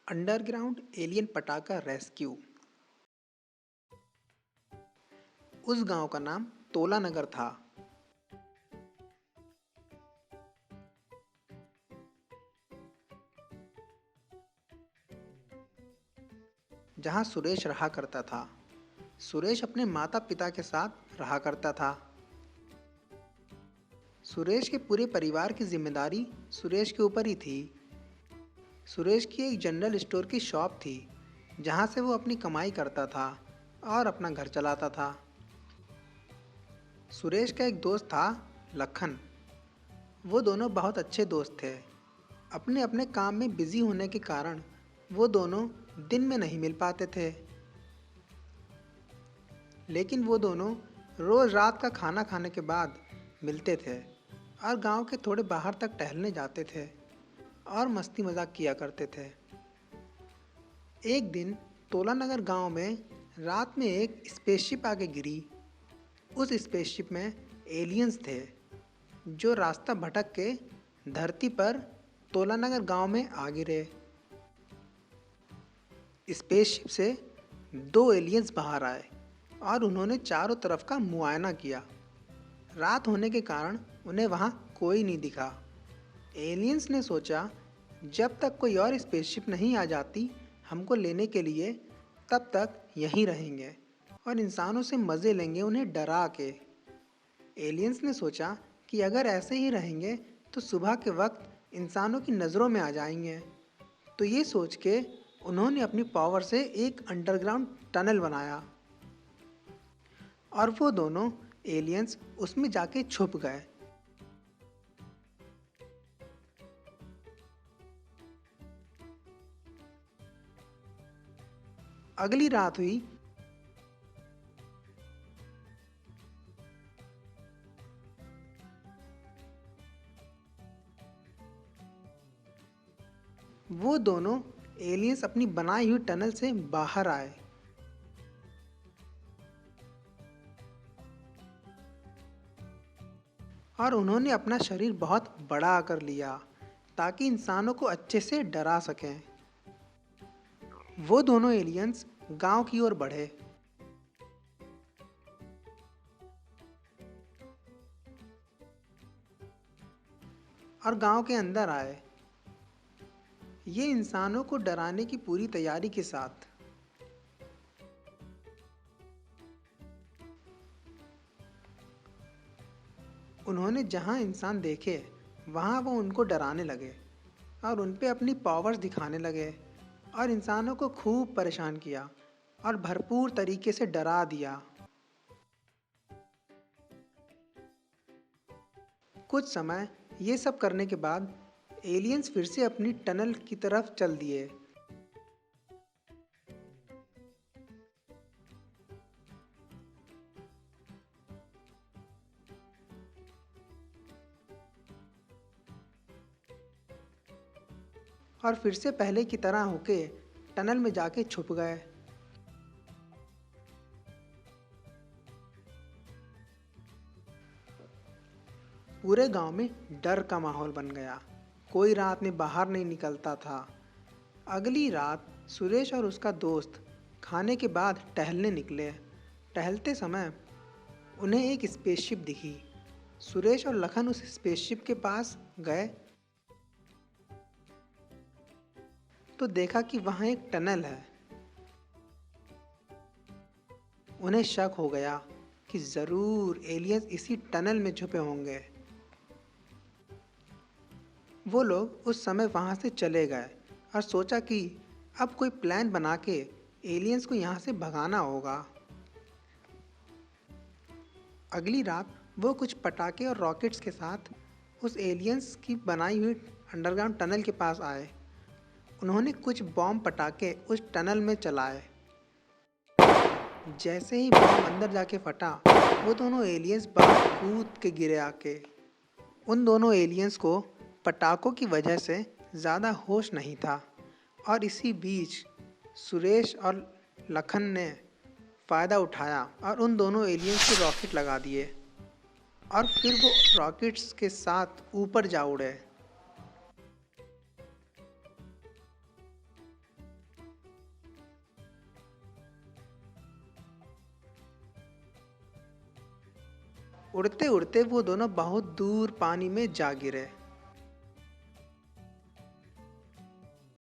Underground alien पटाखा rescue. उस गांव का नाम तोला नगर था। जहां सुरेश रहा करता था। सुरेश अपने माता पिता के साथ रहा करता था। सुरेश के पूरे परिवार की जिम्मेदारी सुरेश के ऊपर ही थी। सुरेश की एक जनरल स्टोर की शॉप थी, जहां से वो अपनी कमाई करता था और अपना घर चलाता था। सुरेश का एक दोस्त था, लखन। वो दोनों बहुत अच्छे दोस्त थे। अपने अपने काम में बिजी होने के कारण वो दोनों दिन में नहीं मिल पाते थे, लेकिन वो दोनों रोज रात का खाना खाने के बाद मिलते थे और गांव के थोड़े बाहर तक टहलने जाते थे और मस्ती मजाक किया करते थे। एक दिन तोलानगर गांव में रात में एक स्पेसशिप आके गिरी। उस स्पेसशिप में एलियंस थे, जो रास्ता भटक के धरती पर तोलानगर गांव में आ गिरे। स्पेसशिप से दो एलियंस बाहर आए और उन्होंने चारों तरफ का मुआयना किया। रात होने के कारण उन्हें वहाँ कोई नहीं दिखा। एलियंस ने सोचा, जब तक कोई और स्पेसशिप नहीं आ जाती हमको लेने के लिए, तब तक यहीं रहेंगे और इंसानों से मज़े लेंगे उन्हें डरा के। एलियंस ने सोचा कि अगर ऐसे ही रहेंगे तो सुबह के वक्त इंसानों की नज़रों में आ जाएंगे। तो ये सोच के उन्होंने अपनी पावर से एक अंडरग्राउंड टनल बनाया और वो दोनों एलियंस उसमें जाके छुप गए। अगली रात हुई। वो दोनों एलियंस अपनी बनाई हुई टनल से बाहर आए। और उन्होंने अपना शरीर बहुत बड़ा कर लिया ताकि इंसानों को अच्छे से डरा सकें। वो दोनों एलियंस गांव की ओर बढ़े। और गांव के अंदर आए, ये इंसानों को डराने की पूरी तैयारी के साथ। उन्होंने जहां इंसान देखे वहां वो उनको डराने लगे और उन पे अपनी पावर्स दिखाने लगे और इंसानों को खूब परेशान किया और भरपूर तरीके से डरा दिया। कुछ समय ये सब करने के बाद एलियंस फिर से अपनी टनल की तरफ चल दिए। और फिर से पहले की तरह होके टनल में जाके छुप गए। पूरे गांव में डर का माहौल बन गया। कोई रात में बाहर नहीं निकलता था। अगली रात सुरेश और उसका दोस्त खाने के बाद टहलने निकले। टहलते समय उन्हें एक स्पेसशिप दिखी। सुरेश और लखन उस स्पेसशिप के पास गए तो देखा कि वहाँ एक टनल है। उन्हें शक हो गया कि ज़रूर एलियंस इसी टनल में छुपे होंगे। वो लोग उस समय वहाँ से चले गए और सोचा कि अब कोई प्लान बना के एलियंस को यहाँ से भगाना होगा। अगली रात वो कुछ पटाखे और रॉकेट्स के साथ उस एलियंस की बनाई हुई अंडरग्राउंड टनल के पास आए। उन्होंने कुछ बॉम्ब पटाखे उस टनल में चलाए। जैसे ही बॉम्ब अंदर जाके फटा, वो दोनों एलियंस बाहर कूद के गिरे आके। उन दोनों एलियंस को पटाखों की वजह से ज़्यादा होश नहीं था और इसी बीच सुरेश और लखन ने फ़ायदा उठाया और उन दोनों एलियंस के रॉकेट लगा दिए और फिर वो रॉकेट्स के साथ ऊपर जा उड़े। उड़ते उड़ते वो दोनों बहुत दूर पानी में जा गिरे।